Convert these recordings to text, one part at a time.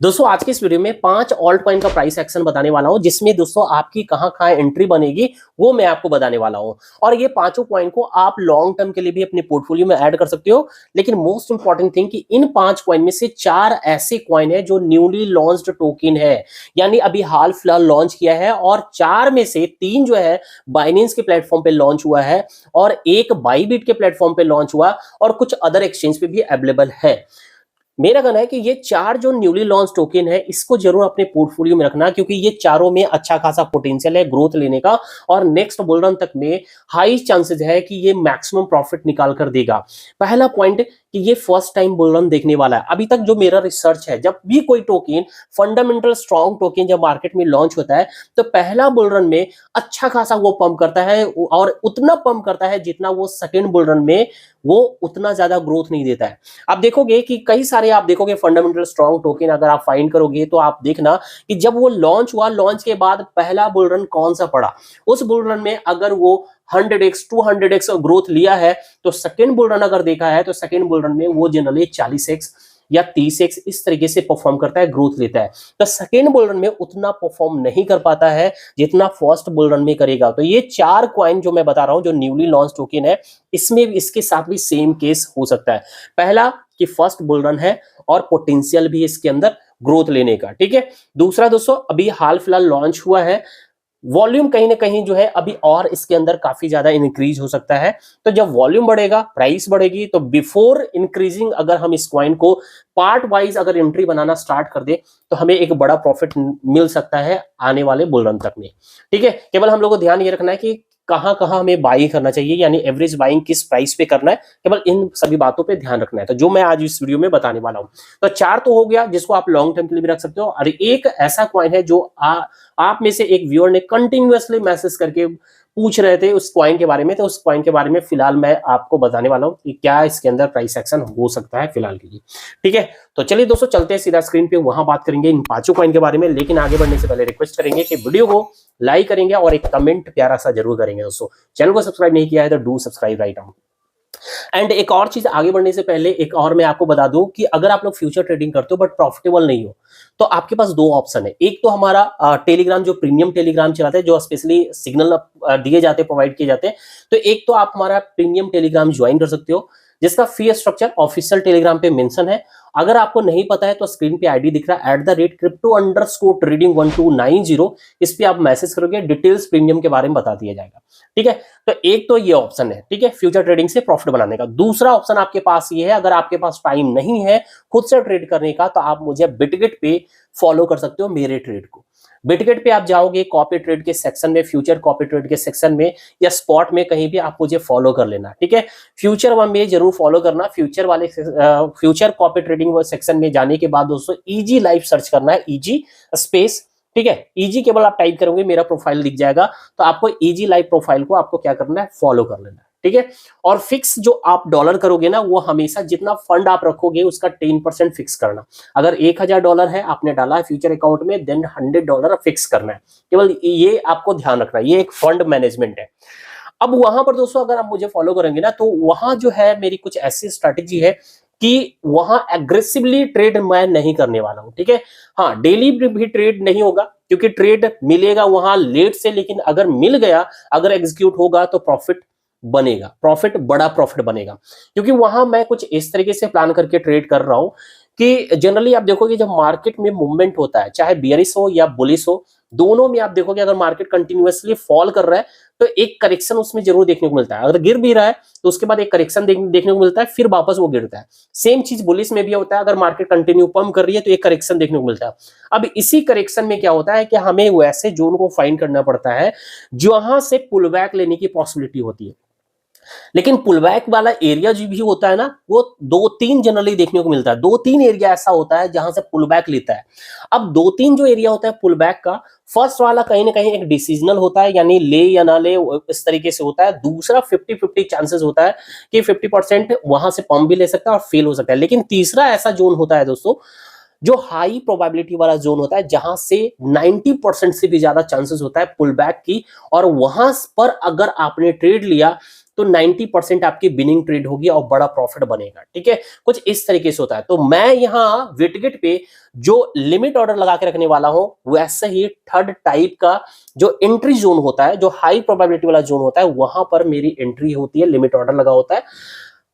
दोस्तों आज के इस वीडियो में 5 ऑल्ट कॉइन का प्राइस एक्शन बताने वाला हूं, जिसमें दोस्तों आपकी कहां एंट्री बनेगी वो मैं आपको बताने वाला हूं। और ये पांचों कॉइन को आप लॉन्ग टर्म के लिए भी अपने पोर्टफोलियो में ऐड कर सकते हो। लेकिन मोस्ट इंपॉर्टेंट थिंग कि इन 5 कॉइन में से 4 ऐसे कॉइन है जो न्यूली लॉन्च्ड टोकन है, यानी अभी हाल फिलहाल लॉन्च किया है। और 4 में से 3 जो है बाइनेंस के प्लेटफॉर्म पे लॉन्च हुआ है और एक बाईबिट के प्लेटफॉर्म पे लॉन्च हुआ और कुछ अदर एक्सचेंज पे भी अवेलेबल है। मेरा कहना है कि ये 4 जो न्यूली लॉन्च टोकन है इसको जरूर अपने पोर्टफोलियो में रखना, क्योंकि ये चारों में अच्छा खासा पोटेंशियल है ग्रोथ लेने का और नेक्स्ट बुल रन तक में हाई चांसेस है कि ये मैक्सिमम प्रॉफिट निकाल कर देगा। पहला पॉइंट कि ये फर्स्ट टाइम बुल रन देखने वाला है। अभी तक जो मेरा रिसर्च है, जब भी कोई टोकन फंडामेंटल स्ट्रॉन्ग टोकन जब मार्केट में लॉन्च होता है तो पहला बुल रन में अच्छा खासा वो पंप करता है और उतना पंप करता है जितना वो सेकेंड बुल रन में वो उतना ज्यादा ग्रोथ नहीं देता है। आप देखोगे कि कई सारे आप देखोगे फंडामेंटल स्ट्रॉन्ग टोकन अगर आप फाइंड करोगे तो आप देखना कि जब वो लॉन्च हुआ, लॉन्च के बाद पहला बुल रन कौन सा पड़ा, उस बुल रन में अगर वो 100x 200x ग्रोथ लिया है तो सेकेंड बुल रन अगर देखा है तो सेकेंड बुल रन में वो जनरली 40x या 30x इस तरीके से परफॉर्म करता है, ग्रोथ लेता है। तो सेकेंड बुल रन में उतना परफॉर्म नहीं कर पाता है जितना फर्स्ट बुल रन में करेगा। तो ये 4 कॉइन जो मैं बता रहा हूं जो न्यूली लॉन्च टोकन है, इसमें इसके साथ भी सेम केस हो सकता है। पहला कि फर्स्ट बुल रन है और पोटेंशियल भी इसके अंदर ग्रोथ लेने का, ठीक है। दूसरा दोस्तों अभी हाल फिलहाल लॉन्च हुआ है, वॉल्यूम कहीं ना कहीं जो है अभी और इसके अंदर काफी ज्यादा इंक्रीज हो सकता है। तो जब वॉल्यूम बढ़ेगा प्राइस बढ़ेगी, तो बिफोर इंक्रीजिंग अगर हम इस कॉइन को पार्ट वाइज अगर एंट्री बनाना स्टार्ट कर दे तो हमें एक बड़ा प्रॉफिट मिल सकता है आने वाले बुल रन तक में, ठीक है। केवल हम लोग को ध्यान ये रखना है कि कहां कहां हमें बाई करना चाहिए, यानी एवरेज बाइंग किस प्राइस पे करना है, केवल इन सभी बातों पे ध्यान रखना है। तो जो मैं आज इस वीडियो में बताने वाला हूं, तो 4 तो हो गया जिसको आप लॉन्ग टर्म के लिए भी रख सकते हो। और एक ऐसा कॉइन है जो आप में से एक व्यूअर ने कंटिन्यूअसली मैसेज करके पूछ रहे थे उस कॉइन के बारे में, तो उस कॉइन के बारे में फिलहाल मैं आपको बताने वाला हूं कि क्या इसके अंदर प्राइस एक्शन हो सकता है फिलहाल के लिए, ठीक है। तो चलिए दोस्तों चलते हैं सीधा स्क्रीन पे, वहां बात करेंगे इन 5 कॉइन के बारे में। लेकिन आगे बढ़ने से पहले रिक्वेस्ट करेंगे कि वीडियो को लाइक करेंगे और एक कमेंट प्यारा सा जरूर करेंगे। दोस्तों चैनल को सब्सक्राइब नहीं किया है तो do subscribe right now. And एक और चीज आगे बढ़ने से पहले एक और मैं आपको बता दूं कि अगर आप लोग फ्यूचर ट्रेडिंग करते हो बट प्रॉफिटेबल नहीं हो, तो आपके पास 2 ऑप्शन है। एक तो हमारा टेलीग्राम जो प्रीमियम टेलीग्राम चलाते हैं, जो स्पेशली सिग्नल दिए जाते हैं, प्रोवाइड किए जाते हैं। तो एक तो आप हमारा प्रीमियम टेलीग्राम ज्वाइन कर सकते हो, जिसका फी स्ट्रक्चर ऑफिशियल टेलीग्राम पे मेंशन है। अगर आपको नहीं पता है तो स्क्रीन पे आईडी दिख रहा है @crypto_trading1290, इस पे आप मैसेज करोगे, डिटेल्स प्रीमियम के बारे में बता दिया जाएगा, ठीक है। तो एक तो ये ऑप्शन है, ठीक है, फ्यूचर ट्रेडिंग से प्रॉफिट बनाने का। दूसरा ऑप्शन आपके पास ये है, अगर आपके पास टाइम नहीं है खुद से ट्रेड करने का, तो आप मुझे बिटगेट पे फॉलो कर सकते हो मेरे ट्रेड को। बिटगेट पे आप जाओगे, कॉपी ट्रेड के सेक्शन में, फ्यूचर कॉपी ट्रेड के सेक्शन में या स्पॉट में कहीं भी आप मुझे फॉलो कर लेना, ठीक है। फ्यूचर वन में जरूर फॉलो करना। फ्यूचर कॉपी ट्रेडिंग सेक्शन में जाने के बाद दोस्तों इजी लाइफ सर्च करना है, इजी स्पेस, ठीक है। इजी केवल आप टाइप करोगे मेरा प्रोफाइल दिख जाएगा, तो आपको इजी लाइफ प्रोफाइल को आपको क्या करना है, फॉलो कर लेना है, ठीक है। और फिक्स जो आप डॉलर करोगे ना, वो हमेशा जितना फंड आप रखोगे उसका 10% फिक्स करना। अगर $1000 है आपने डाला है फ्यूचर अकाउंट में, देन $100 फिक्स करना है। केवल ये आपको ध्यान रखना है, ये एक फंड मैनेजमेंट है। अब वहां पर दोस्तों अगर आप मुझे फॉलो करेंगे ना, तो वहां जो है मेरी कुछ ऐसी स्ट्रैटेजी है कि वहां एग्रेसिवली ट्रेड मैं नहीं करने वाला हूं, ठीक है। हाँ, डेली भी ट्रेड नहीं होगा क्योंकि ट्रेड मिलेगा वहां लेट से, लेकिन अगर मिल गया, अगर एग्जीक्यूट होगा तो प्रॉफिट बनेगा, प्रॉफिट बड़ा प्रॉफिट बनेगा। क्योंकि वहां मैं कुछ इस तरीके से प्लान करके ट्रेड कर रहा हूं कि जनरली आप देखोगे जब मार्केट में मूवमेंट होता है, चाहे बियरिश हो या बुलिश हो, दोनों में आप देखोगे अगर मार्केट कंटिन्यूअसली फॉल कर रहा है तो एक करेक्शन उसमें जरूर देखने को मिलता है। अगर गिर भी रहा है तो उसके बाद एक करेक्शन देखने को मिलता है, फिर वापस वो गिरता है। सेम चीज बुलिश में भी होता है, अगर मार्केट कंटिन्यू पंप कर रही है तो एक करेक्शन देखने को मिलता है। अब इसी करेक्शन में क्या होता है कि हमें वैसे जोन को फाइंड करना पड़ता है जहां से पुल बैक लेने की पॉसिबिलिटी होती है। लेकिन पुलबैक वाला एरिया जो भी होता है ना, वो 2-3 जनरली देखने को मिलता है। 2-3 एरिया ऐसा होता है जहां से पुलबैक लेता है। अब 2-3 जो एरिया होता है पुलबैक का, फर्स्ट वाला कहीं ना कहीं एक डिसीजनल होता है, यानी ले या ना ले इस तरीके से होता है। दूसरा 50-50 चांसेस होता है कि 50% वहां से पंप भी ले सकता है और फेल हो सकता है। लेकिन तीसरा ऐसा जोन होता है दोस्तों जो हाई प्रोबेबिलिटी वाला जोन होता है, जहां से 90% से भी ज्यादा चांसेस होता है पुल बैक की। और वहां पर अगर आपने ट्रेड लिया तो 90% आपकी विनिंग ट्रेड होगी और बड़ा प्रॉफिट बनेगा। ठीक है, कुछ इस तरीके से होता है। तो मैं यहाँ विटगेट पे जो लिमिट ऑर्डर लगा के रखने वाला हूं, वैसे ही थर्ड टाइप का जो एंट्री जोन होता है, जो हाई प्रोबेबिलिटी वाला जोन होता है, वहां पर मेरी एंट्री होती है, लिमिट ऑर्डर लगा होता है।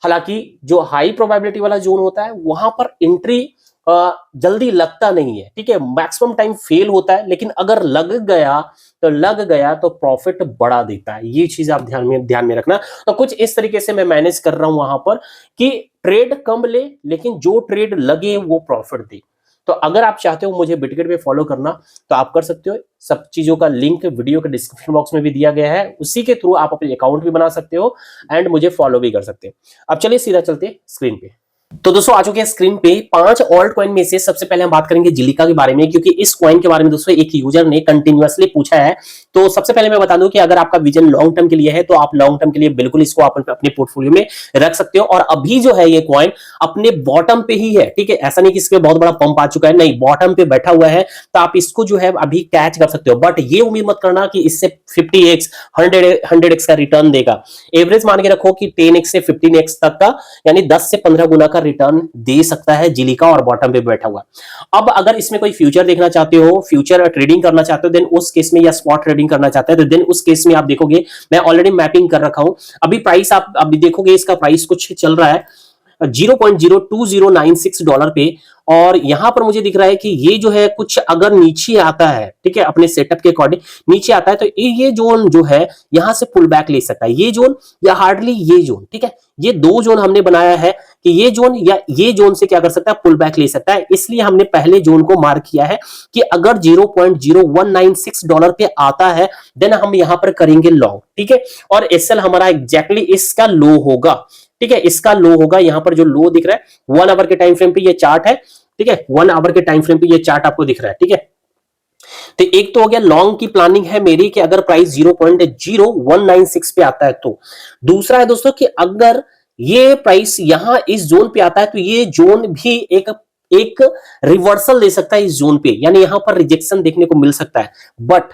हालांकि जो हाई प्रोबेबिलिटी वाला जोन होता है वहां पर एंट्री जल्दी लगता नहीं है। ठीक है, मैक्सिमम टाइम फेल होता है, लेकिन अगर लग गया तो प्रॉफिट बढ़ा देता है। ये चीज आप ध्यान में रखना। तो कुछ इस तरीके से मैं मैनेज कर रहा हूं वहां पर कि ट्रेड कम ले, लेकिन जो ट्रेड लगे वो प्रॉफिट दे। तो अगर आप चाहते हो मुझे बिटगेट पे फॉलो करना तो आप कर सकते हो। सब चीजों का लिंक वीडियो के डिस्क्रिप्शन बॉक्स में भी दिया गया है, उसी के थ्रू आप अपने अकाउंट भी बना सकते हो एंड मुझे फॉलो भी कर सकते हो। अब चलिए सीधा चलते स्क्रीन पे। तो दोस्तों आ चुके हैं स्क्रीन पे 5 ऑल्ट कॉइन में से सबसे पहले हम बात करेंगे जिलिका के बारे में, क्योंकि इस कॉइन के बारे में दोस्तों एक यूजर ने कंटिन्यूअसली पूछा है। तो सबसे पहले मैं बता दूं कि अगर आपका विजन लॉन्ग टर्म के लिए है तो आप लॉन्ग टर्म के लिए बिल्कुल इसको आप अपने पोर्टफोलियो में रख सकते हो। और अभी जो है ये कॉइन अपने बॉटम पे ही है। ठीक है, ऐसा नहीं कि इसके बहुत बड़ा पंप आ चुका है, नहीं, बॉटम पे बैठा हुआ है। तो आप इसको जो है अभी कैच कर सकते हो, बट ये उम्मीद मत करना कि इससे 50x 100x का रिटर्न देगा। एवरेज मान के रखो कि 10x से 15x तक का, यानी 10 से 15 गुना का रिटर्न दे सकता है जिलिका, और बॉटम पे बैठा हुआ। अब अगर इसमें कोई फ्यूचर देखना चाहते हो, फ्यूचर ट्रेडिंग करना चाहते हो, देन उस केस में, या स्पॉट ट्रेडिंग करना चाहते हैं तो देन उस केस में आप देखोगे मैं ऑलरेडी मैपिंग कर रखा हूं। अभी प्राइस आप अभी देखोगे, इसका प्राइस कुछ चल रहा है $0.02096 पे, और यहां पर मुझे दिख रहा है कि ये जो है कुछ अगर नीचे आता है, ठीक है, अपने सेटअप के अकॉर्डिंग नीचे आता है, तो ये जोन जो है यहां से पुल बैक ले सकता है, ये जोन या हार्डली ये जोन। ठीक है, ये दो जोन हमने बनाया है कि ये जोन या ये जोन से क्या कर सकता है, पुल बैक ले सकता है। इसलिए हमने पहले जोन को मार्क किया है कि अगर $0.0196 पे आता है देन हम यहां पर करेंगे लॉन्ग। ठीक है, और एसएल हमारा एग्जैक्टली इसका लो होगा। ठीक है, इसका लो होगा, यहां पर जो लो दिख रहा है 1 आवर के टाइम फ्रेम पे ये चार्ट है। ठीक है, 1 आवर के टाइम फ्रेम पे ये चार्ट आपको दिख रहा है। ठीक है, तो एक तो हो गया लॉन्ग की प्लानिंग है मेरी कि अगर प्राइस 0.0196 पे आता है तो। दूसरा है दोस्तों कि अगर ये प्राइस यहां इस जोन पे आता है तो ये जोन भी एक रिवर्सल दे सकता है इस जोन पे, यानी यहां पर रिजेक्शन देखने को मिल सकता है। बट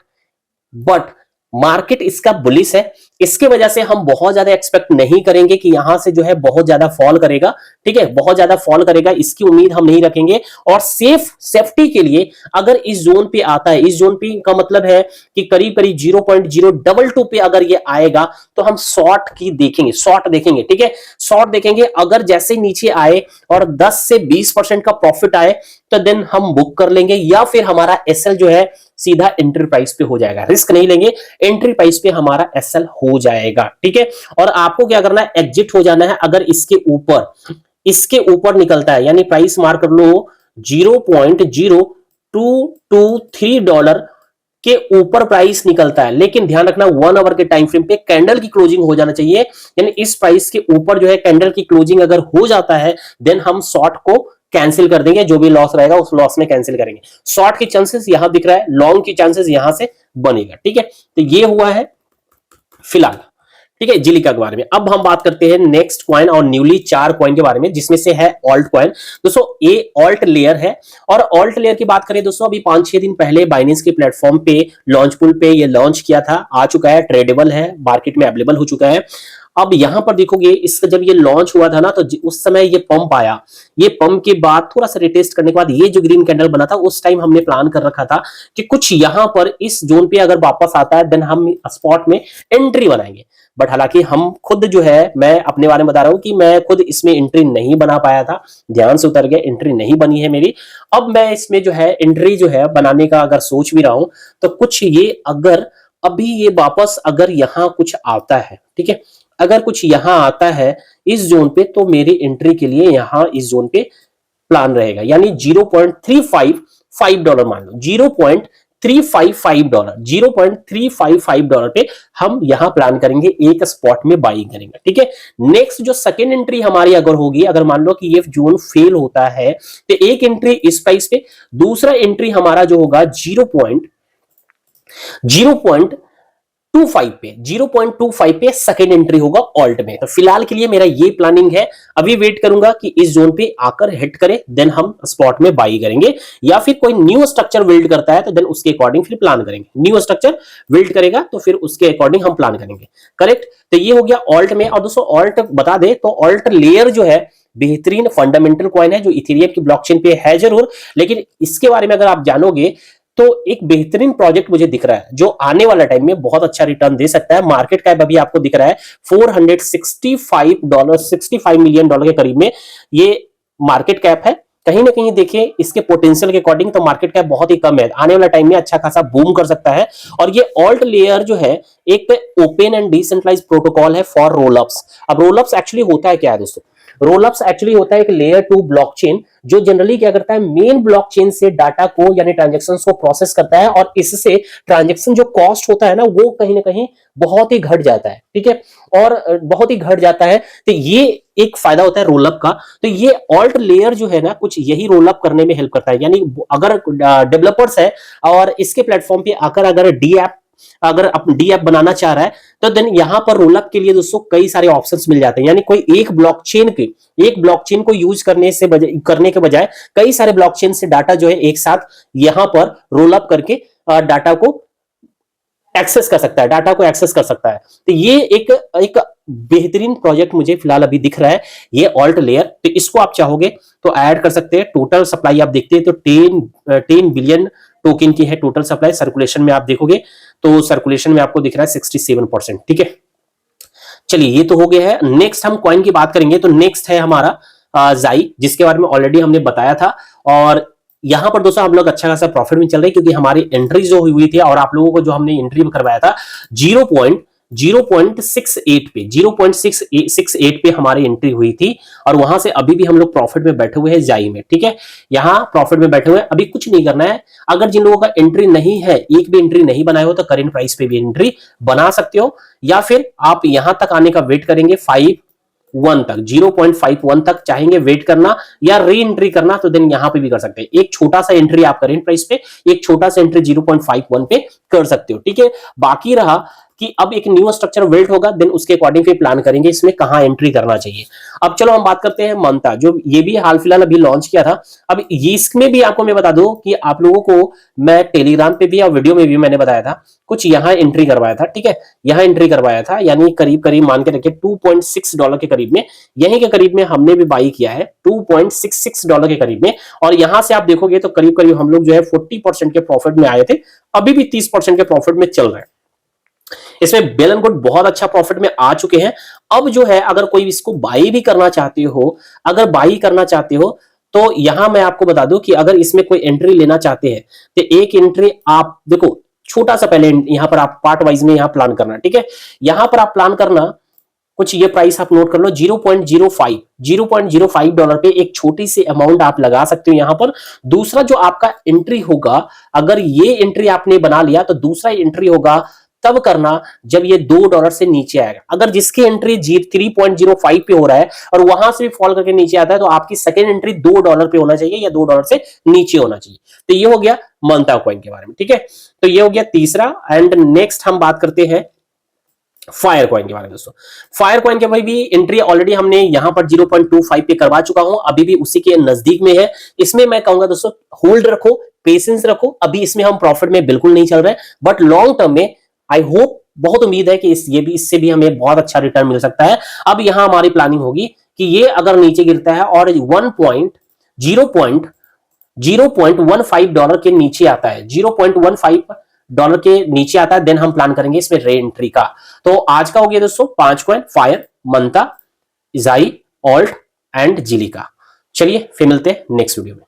मार्केट इसका बुलिश है, इसके वजह से हम बहुत ज्यादा एक्सपेक्ट नहीं करेंगे कि यहां से जो है बहुत ज्यादा फॉल करेगा। ठीक है, बहुत ज्यादा फॉल करेगा इसकी उम्मीद हम नहीं रखेंगे। और सेफ्टी के लिए अगर इस जोन पे आता है, इस जोन पे का मतलब है कि करीब करीब 0.022 पे अगर ये आएगा तो हम शॉर्ट देखेंगे। ठीक है, शॉर्ट देखेंगे। अगर जैसे नीचे आए और 10 से 20% का प्रॉफिट आए तो देन हम बुक कर लेंगे, या फिर हमारा एसएल जो है सीधा एंट्री प्राइस पे हो जाएगा। रिस्क नहीं लेंगे, एंट्री प्राइस पे हमारा एसएल हो जाएगा। ठीक है, और आपको क्या करना है, एग्जिट हो जाना है अगर इसके ऊपर निकलता है, यानी प्राइस मार्क कर लो $0.0223 के ऊपर प्राइस निकलता है। लेकिन ध्यान रखना 1 आवर के टाइम फ्रेम पे कैंडल की क्लोजिंग हो जाना चाहिए, यानी इस प्राइस के ऊपर जो है कैंडल की क्लोजिंग अगर हो जाता है देन हम शॉर्ट को कैंसिल कर देंगे, जो भी लॉस रहेगा उस लॉस में कैंसिल करेंगे। शॉर्ट की चांसेस यहां दिख रहा है, लॉन्ग की चांसेस यहां से बनेगा। ठीक है, तो ये हुआ है फिलहाल। ठीक है, जिलिका के बारे में। अब हम बात करते हैं नेक्स्ट कॉइन और न्यूली 4 कॉइन के बारे में, जिसमें से है ऑल्ट कॉइन। दोस्तों ये ऑल्ट लेयर है, और ऑल्ट लेयर की बात करें दोस्तों, अभी 5-6 दिन पहले बाइनेंस के प्लेटफॉर्म पे लॉन्च पुल पे ये लॉन्च किया था, आ चुका है, ट्रेडेबल है, मार्केट में अवेलेबल हो चुका है। अब यहां पर देखोगे इसका जब ये लॉन्च हुआ था ना, तो उस समय ये पंप आया, ये पंप के बाद थोड़ा सा रिटेस्ट करने के बाद ये जो ग्रीन कैंडल बना था, उस टाइम हमने प्लान कर रखा था कि कुछ यहां पर इस जोन पे अगर वापस आता है देन हम स्पॉट में एंट्री बनाएंगे। बट हालांकि हम खुद जो है, मैं अपने बारे में बता रहा हूं कि मैं खुद इसमें एंट्री नहीं बना पाया था, ध्यान से उतर गया, एंट्री नहीं बनी है मेरी। अब मैं इसमें जो है एंट्री जो है बनाने का अगर सोच भी रहा हूं, तो कुछ ये अगर अभी ये वापस अगर यहां कुछ आता है, ठीक है, अगर कुछ यहां आता है इस जोन पे, तो मेरी एंट्री के लिए यहां इस जोन पे प्लान रहेगा, यानी $0.355 मान लो, $0.355 पे हम यहां प्लान करेंगे, एक स्पॉट में बाइंग करेंगे। ठीक है, नेक्स्ट जो सेकेंड एंट्री हमारी अगर होगी, अगर मान लो कि ये जोन फेल होता है तो एक एंट्री इस प्राइस पे, दूसरा एंट्री हमारा जो होगा 0.0 0.25 पे 0.25 पे सेकेंड एंट्री होगा ऑल्ट में। तो फिलहाल के लिए मेरा ये प्लानिंग है, अभी वेट करूंगा कि इस जोन पे आकर हिट करे, देन हम स्पॉट में बाई करेंगे, या फिर कोई न्यू स्ट्रक्चर बिल्ड करता है तो देन उसके अकॉर्डिंग फिर प्लान करेंगे। न्यू स्ट्रक्चर बिल्ड करेगा तो फिर उसके अकॉर्डिंग हम प्लान करेंगे। करेक्ट। तो ये हो गया ऑल्ट में। और दोस्तों ऑल्ट बता दे तो ऑल्ट लेयर जो है बेहतरीन फंडामेंटल कॉइन है, जो इथेरियम की ब्लॉकचेन पे है जरूर, लेकिन इसके बारे में अगर आप जानोगे तो एक बेहतरीन प्रोजेक्ट मुझे दिख रहा है जो आने वाला टाइम में बहुत अच्छा रिटर्न दे सकता है। मार्केट कैप अभी आपको दिख रहा है $465 $65 मिलियन के करीब में ये मार्केट कैप है। कहीं ना कहीं देखिए इसके पोटेंशियल के अकॉर्डिंग तो मार्केट कैप बहुत ही कम है, आने वाला टाइम में अच्छा खासा बूम कर सकता है। और ये ऑल्ट लेयर जो है एक ओपन एंड डिसेंट्रलाइज्ड प्रोटोकॉल है फॉर रोलअप्स। अब रोलअप्स एक्चुअली होता है क्या है दोस्तों? रोलअप्स एक्चुअली होता है एक लेयर 2 ब्लॉकचेन जो जनरली क्या करता है, मेन ब्लॉकचेन से डाटा को यानी ट्रांजैक्शंस को प्रोसेस करता है, और इससे ट्रांजैक्शन जो कॉस्ट होता है ना वो कहीं ना कहीं बहुत ही घट जाता है। ठीक है, और बहुत ही घट जाता है। तो ये एक फायदा होता है रोलअप का। तो ये ऑल्ट लेयर जो है ना कुछ यही रोलअप करने में हेल्प करता है। यानी अगर डेवलपर्स है और इसके प्लेटफॉर्म पे आकर अगर डी ऐप बनाना चाह रहा है तो देन यहां पर रोलअप के लिए दोस्तों कई सारे ऑप्शंस मिल जाते हैं। यानी कोई एक ब्लॉकचेन को यूज करने के बजाय कई सारे ब्लॉकचेन से डाटा जो है एक साथ यहां पर रोलअप करके डाटा को एक्सेस कर सकता है। तो ये एक बेहतरीन प्रोजेक्ट मुझे फिलहाल अभी दिख रहा है, ये ऑल्ट लेयर। तो इसको आप चाहोगे तो ऐड कर सकते हैं। टोटल सप्लाई आप देखते हैं तो 10 बिलियन टोकन की है टोटल सप्लाई। सर्कुलेशन में आप देखोगे तो सर्कुलेशन में आपको दिख रहा है 67%। ठीक है, चलिए ये तो हो गया है। नेक्स्ट हम कॉइन की बात करेंगे तो नेक्स्ट है हमारा जाई, जिसके बारे में ऑलरेडी हमने बताया था। और यहां पर दोस्तों हम लोग अच्छा खासा प्रॉफिट में चल रहे हैं क्योंकि हमारी एंट्री जो हुई थी और आप लोगों को जो हमने एंट्री करवाया था 0.68 पे हमारी एंट्री हुई थी, और वहां से अभी भी हम लोग प्रॉफिट में बैठे हुए हैं जाई में। ठीक है, यहां प्रॉफिट में बैठे हुए हैं, अभी कुछ नहीं करना है। अगर जिन लोगों का एंट्री नहीं है, एक भी एंट्री नहीं बनाए हो तो करेंट प्राइस पे भी एंट्री बना सकते हो, या फिर आप यहां तक आने का वेट करेंगे 5.1 तक, 0.51 तक चाहेंगे वेट करना या री एंट्री करना तो देन यहां पे भी कर सकते हैं। एक छोटा सा एंट्री आप करेंट प्राइस पे, एक छोटा सा एंट्री 0.51 पे कर सकते हो। ठीक है, बाकी रहा कि अब एक न्यू स्ट्रक्चर बिल्ड होगा देन उसके अकॉर्डिंग फिर प्लान करेंगे इसमें कहां एंट्री करना चाहिए। अब चलो हम बात करते हैं मंता, जो ये भी हाल फिलहाल अभी लॉन्च किया था। अब इसमें भी आपको मैं बता दूं कि आप लोगों को मैं टेलीग्राम पे भी और वीडियो में भी मैंने बताया था, कुछ यहां एंट्री करवाया था। ठीक है, यहां एंट्री करवाया था, यानी करीब करीब मान के रखिए $2.6 के करीब में, यहीं के करीब में हमने भी बाई किया है $2.66 के करीब में। और यहां से आप देखोगे तो करीब करीब हम लोग जो है 40% के प्रॉफिट में आए थे, अभी भी 30% के प्रॉफिट में चल रहे हैं। इसमें बेल एंड गुड बहुत अच्छा प्रॉफिट में आ चुके हैं। अब जो है अगर कोई इसको बाई भी करना चाहते हो, अगर बाई करना चाहते हो तो यहां मैं आपको बता दूं कि अगर इसमें कोई एंट्री लेना चाहते हैं तो एक एंट्री आप देखो, छोटा सा पहले यहां पर आप पार्ट वाइज में यहां प्लान करना। ठीक है, यहां पर आप प्लान करना कुछ ये प्राइस आप नोट कर लो, $0.05 पे एक छोटी सी अमाउंट आप लगा सकते हो यहां पर। दूसरा जो आपका एंट्री होगा, अगर ये एंट्री आपने बना लिया तो दूसरा एंट्री होगा तब करना जब ये $2 से नीचे आएगा। अगर जिसकी एंट्री 3.05 पे हो रहा है और वहां से भी फॉल करके नीचे आता है तो आपकी सेकेंड एंट्री $2 पे होना चाहिए या $2 से नीचे होना चाहिए। तो ये हो गया मंता कॉइन के बारे में। ठीक है, तो ये हो गया तीसरा। एंड नेक्स्ट हम बात करते हैं फायर कॉइन के बारे में। दोस्तों फायर कॉइन के भाई भी एंट्री ऑलरेडी हमने यहां पर 0.25 पे करवा चुका हूं, अभी भी उसी के नजदीक में है। इसमें मैं कहूंगा दोस्तों होल्ड रखो, पेशेंस रखो। अभी इसमें हम प्रॉफिट में बिल्कुल नहीं चल रहे हैं, बट लॉन्ग टर्म में आई होप, बहुत उम्मीद है कि इससे भी हमें बहुत अच्छा रिटर्न मिल सकता है। अब यहां हमारी प्लानिंग होगी कि ये अगर नीचे गिरता है और $0.15 के नीचे आता है, $0.15 के नीचे आता है, देन हम प्लान करेंगे इसमें रे एंट्री का। तो आज का हो गया दोस्तों 5 कॉइन, फायर, मंता, जाई, ऑल्ट एंड जिलिका। चलिए फिर मिलते हैं नेक्स्ट वीडियो में।